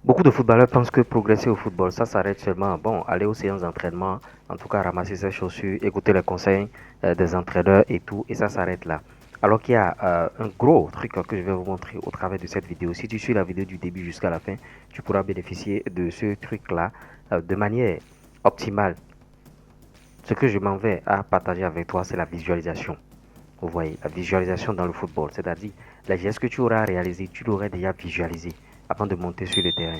Beaucoup de footballeurs pensent que progresser au football, ça s'arrête seulement, bon, aller aux séances d'entraînement, en tout cas ramasser ses chaussures, écouter les conseils des entraîneurs et tout, et ça s'arrête là. Alors qu'il y a un gros truc que je vais vous montrer au travers de cette vidéo. Si tu suis la vidéo du début jusqu'à la fin, tu pourras bénéficier de ce truc-là de manière optimale. Ce que je m'en vais à partager avec toi, c'est la visualisation. Vous voyez, la visualisation dans le football, c'est-à-dire les gestes que tu auras réalisés, tu l'aurais déjà visualisé avant de monter sur le terrain.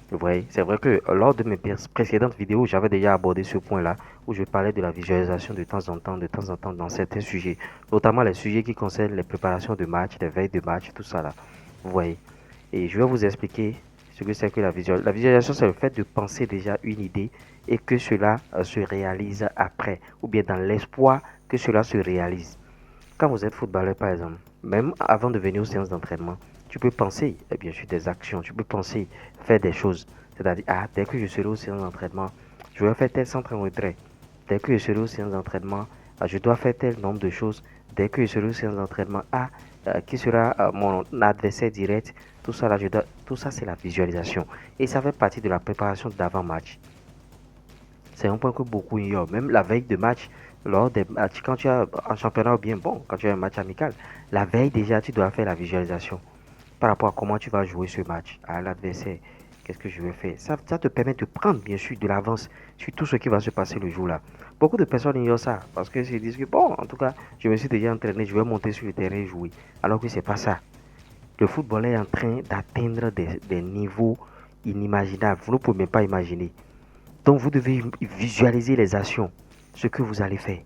Vous voyez, c'est vrai que lors de mes précédentes vidéos, j'avais déjà abordé ce point-là où je parlais de la visualisation de temps en temps dans certains sujets, notamment les sujets qui concernent les préparations de match, les veilles de match, tout ça là. Vous voyez. Et je vais vous expliquer ce que c'est que la visualisation. La visualisation, c'est le fait de penser déjà une idée et que cela se réalise après, ou bien dans l'espoir que cela se réalise. Quand vous êtes footballeur, par exemple, même avant de venir aux séances d'entraînement, tu peux penser, bien sûr, des actions, tu peux penser faire des choses. C'est-à-dire, ah, dès que je serai aux séances d'entraînement, je vais faire tel centre en retrait. Dès que je serai aux séances d'entraînement, je dois faire tel nombre de choses. Dès que je serai aux séances d'entraînement, qui sera mon adversaire direct. Tout ça, là, tout ça, c'est la visualisation. Et ça fait partie de la préparation d'avant-match. C'est un point que beaucoup ignorent. Même la veille de match, lors des matchs, quand tu as un championnat ou bien bon, quand tu as un match amical, la veille déjà, tu dois faire la visualisation par rapport à comment tu vas jouer ce match, à l'adversaire. Qu'est-ce que je vais faire? Ça te permet de prendre, bien sûr, de l'avance sur tout ce qui va se passer le jour-là. Beaucoup de personnes ignorent ça parce qu'ils se disent que, bon, en tout cas, je me suis déjà entraîné, je vais monter sur le terrain et jouer. Alors que c'est pas ça. Le football est en train d'atteindre des niveaux inimaginables. Vous ne pouvez même pas imaginer. Donc, vous devez visualiser les actions, ce que vous allez faire.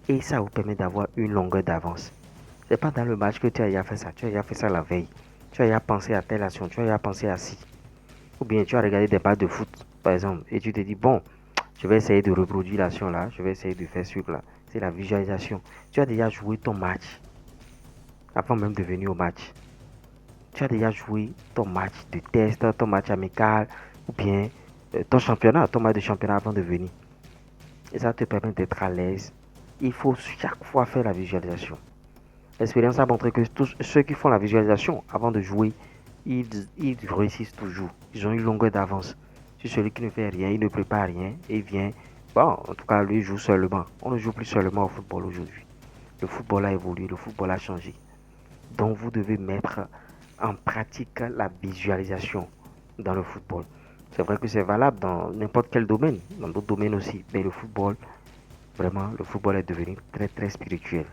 Et ça vous permet d'avoir une longueur d'avance. C'est pas dans le match que tu as déjà fait ça. Tu as déjà fait ça la veille. Tu as déjà pensé à telle action. Tu as déjà pensé à ci. Ou bien tu as regardé des matchs de foot, par exemple, et tu te dis, bon, je vais essayer de reproduire l'action là. Je vais essayer de faire ce là. C'est la visualisation. Tu as déjà joué ton match avant même de venir au match. Tu as déjà joué ton match de test, ton match amical, ou bien ton championnat, ton match de championnat avant de venir. Et ça te permet d'être à l'aise. Il faut chaque fois faire la visualisation. L'expérience a montré que tous ceux qui font la visualisation avant de jouer, ils réussissent toujours. Ils ont une longueur d'avance. Si celui qui ne fait rien, il ne prépare rien et vient, bon, en tout cas, lui joue seulement. On ne joue plus seulement au football aujourd'hui. Le football a évolué, le football a changé. Donc, vous devez mettre en pratique la visualisation dans le football. C'est vrai que c'est valable dans n'importe quel domaine, dans d'autres domaines aussi, mais le football, vraiment, le football est devenu très très spirituel.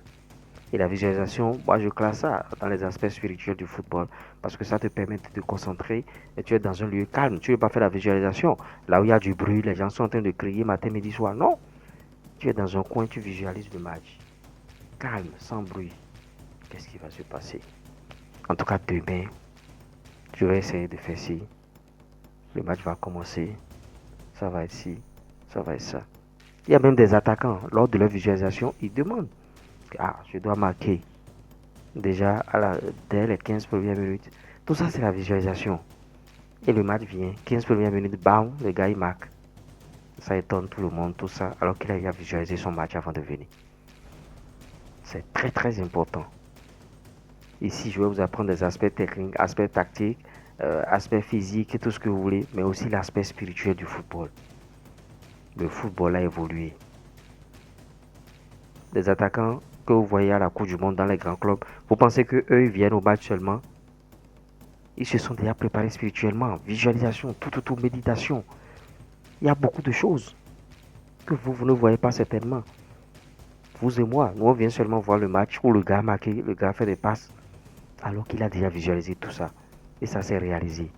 Et la visualisation, moi je classe ça dans les aspects spirituels du football parce que ça te permet de te concentrer et tu es dans un lieu calme. Tu ne veux pas faire la visualisation là où il y a du bruit, les gens sont en train de crier matin, midi, soir. Non, tu es dans un coin, tu visualises le match. Calme, sans bruit. Qu'est-ce qui va se passer? En tout cas, demain, je vais essayer de faire ci. Le match va commencer. Ça va être ci. Ça va être ça. Il y a même des attaquants, lors de leur visualisation, ils demandent, ah, je dois marquer déjà dès les 15 premières minutes. Tout ça, c'est la visualisation. Et le match vient, 15 premières minutes, bam, le gars il marque. Ça étonne tout le monde, tout ça, alors qu'il a déjà visualisé son match avant de venir. C'est très très important. Ici, je vais vous apprendre des aspects techniques, aspects tactiques, aspects physiques, tout ce que vous voulez, mais aussi l'aspect spirituel du football. Le football a évolué. Les attaquants que vous voyez à la Coupe du Monde dans les grands clubs, vous pensez qu'eux, ils viennent au match seulement? Ils se sont déjà préparés spirituellement, visualisation, tout, méditation. Il y a beaucoup de choses que vous ne voyez pas certainement. Vous et moi, nous on vient seulement voir le match où le gars a marqué, le gars fait des passes, alors qu'il a déjà visualisé tout ça. Et ça s'est réalisé.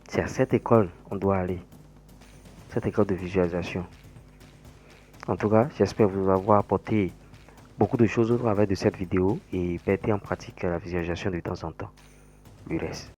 C'est à cette école qu'on doit aller. Cette école de visualisation. En tout cas, j'espère vous avoir apporté beaucoup de choses au travers de cette vidéo et mettre en pratique la visualisation de temps en temps. Du reste.